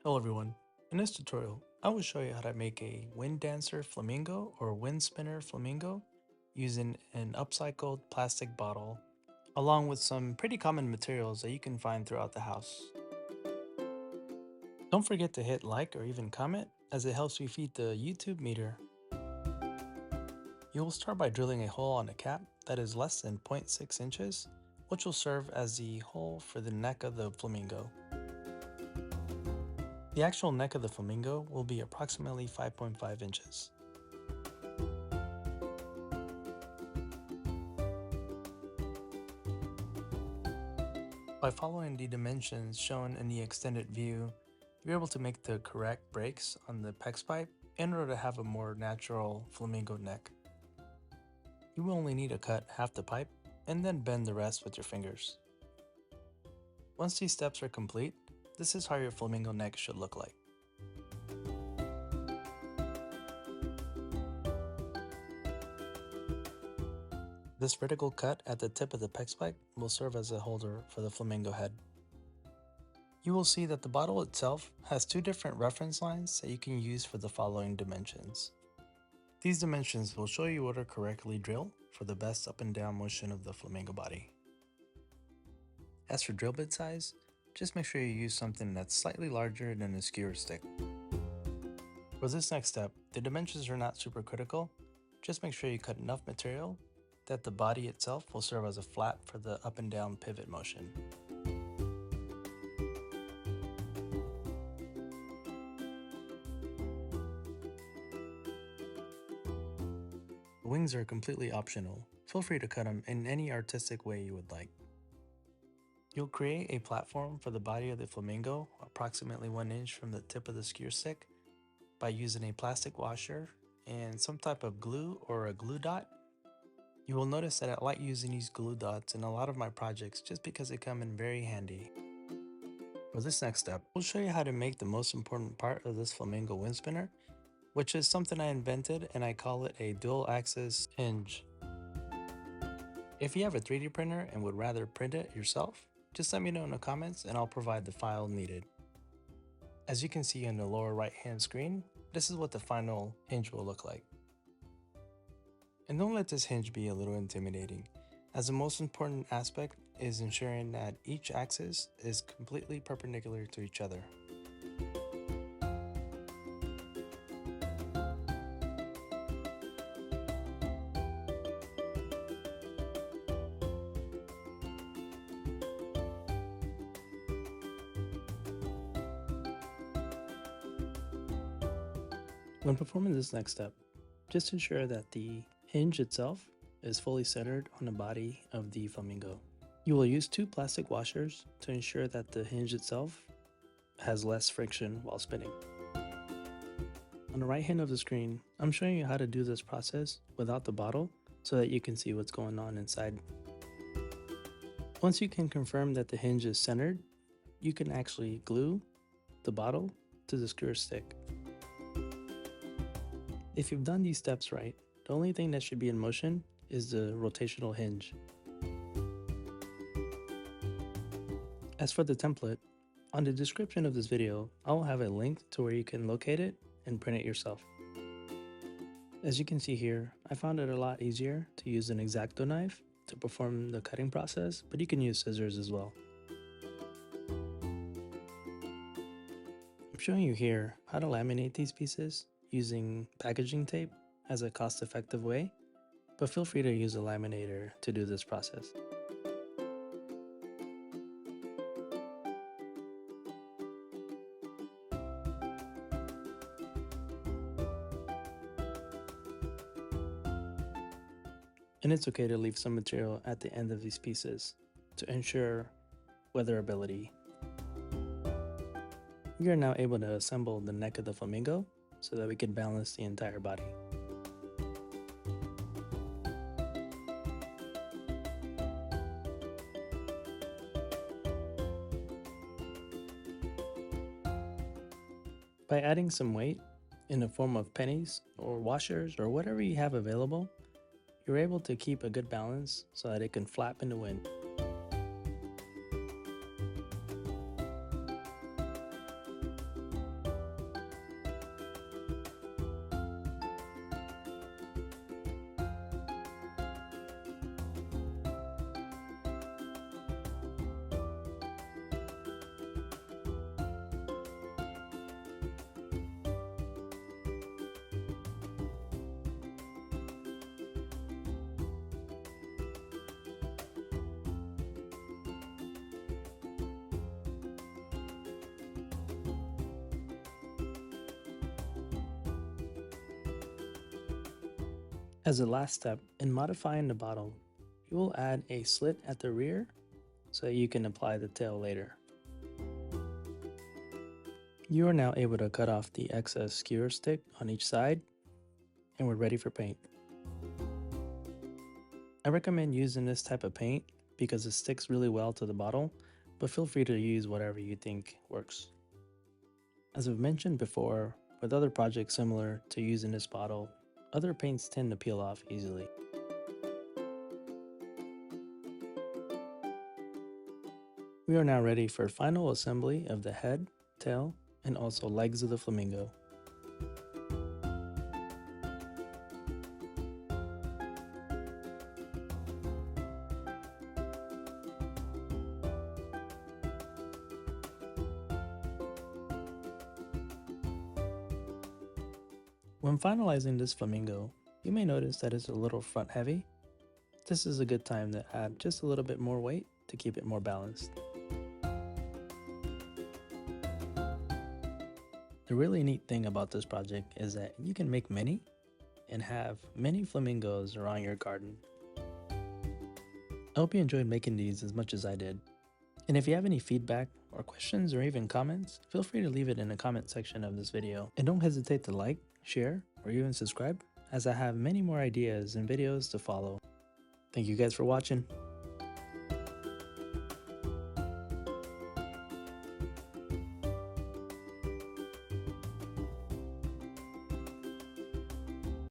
Hello everyone. In this tutorial, I will show you how to make a wind dancer flamingo or wind spinner flamingo using an upcycled plastic bottle along with some pretty common materials that you can find throughout the house. Don't forget to hit like or even comment as it helps me feed the YouTube meter. You will start by drilling a hole on a cap that is less than 0.6 inches, which will serve as the hole for the neck of the flamingo. The actual neck of the flamingo will be approximately 5.5 inches. By following the dimensions shown in the extended view, you're able to make the correct breaks on the PEX pipe in order to have a more natural flamingo neck. You will only need to cut half the pipe and then bend the rest with your fingers. Once these steps are complete, this is how your flamingo neck should look like. This vertical cut at the tip of the PEX pipe will serve as a holder for the flamingo head. You will see that the bottle itself has two different reference lines that you can use for the following dimensions. These dimensions will show you where to correctly drill for the best up and down motion of the flamingo body. As for drill bit size, just make sure you use something that's slightly larger than a skewer stick. For this next step, the dimensions are not super critical, just make sure you cut enough material that the body itself will serve as a flap for the up and down pivot motion. The wings are completely optional. Feel free to cut them in any artistic way you would like. You'll create a platform for the body of the flamingo approximately 1 inch from the tip of the skewer stick by using a plastic washer and some type of glue or a glue dot. You will notice that I like using these glue dots in a lot of my projects just because they come in very handy. For this next step, we'll show you how to make the most important part of this flamingo wind spinner, which is something I invented and I call it a dual axis hinge. If you have a 3D printer and would rather print it yourself, just let me know in the comments and I'll provide the file needed. As you can see in the lower right hand screen, this is what the final hinge will look like. And don't let this hinge be a little intimidating, as the most important aspect is ensuring that each axis is completely perpendicular to each other. When performing this next step, just ensure that the hinge itself is fully centered on the body of the flamingo. You will use two plastic washers to ensure that the hinge itself has less friction while spinning. On the right hand of the screen, I'm showing you how to do this process without the bottle so that you can see what's going on inside. Once you can confirm that the hinge is centered, you can actually glue the bottle to the skewer stick. If you've done these steps right, the only thing that should be in motion is the rotational hinge. As for the template, on the description of this video, I will have a link to where you can locate it and print it yourself. As you can see here, I found it a lot easier to use an X-Acto knife to perform the cutting process, but you can use scissors as well. I'm showing you here how to laminate these pieces using packaging tape as a cost-effective way, but feel free to use a laminator to do this process. And it's okay to leave some material at the end of these pieces to ensure weatherability. We are now able to assemble the neck of the flamingo so that we can balance the entire body. By adding some weight in the form of pennies or washers or whatever you have available, you're able to keep a good balance so that it can flap in the wind. As a last step, in modifying the bottle, you will add a slit at the rear so you can apply the tail later. You are now able to cut off the excess skewer stick on each side, and we're ready for paint. I recommend using this type of paint because it sticks really well to the bottle, but feel free to use whatever you think works. As I've mentioned before, with other projects similar to using this bottle, other paints tend to peel off easily. We are now ready for final assembly of the head, tail, and also legs of the flamingo. When finalizing this flamingo, you may notice that it's a little front heavy. This is a good time to add just a little bit more weight to keep it more balanced. The really neat thing about this project is that you can make many and have many flamingos around your garden. I hope you enjoyed making these as much as I did. And if you have any feedback or questions or even comments, feel free to leave it in the comment section of this video. And don't hesitate to like, share, or even subscribe, as I have many more ideas and videos to follow. Thank you guys for watching.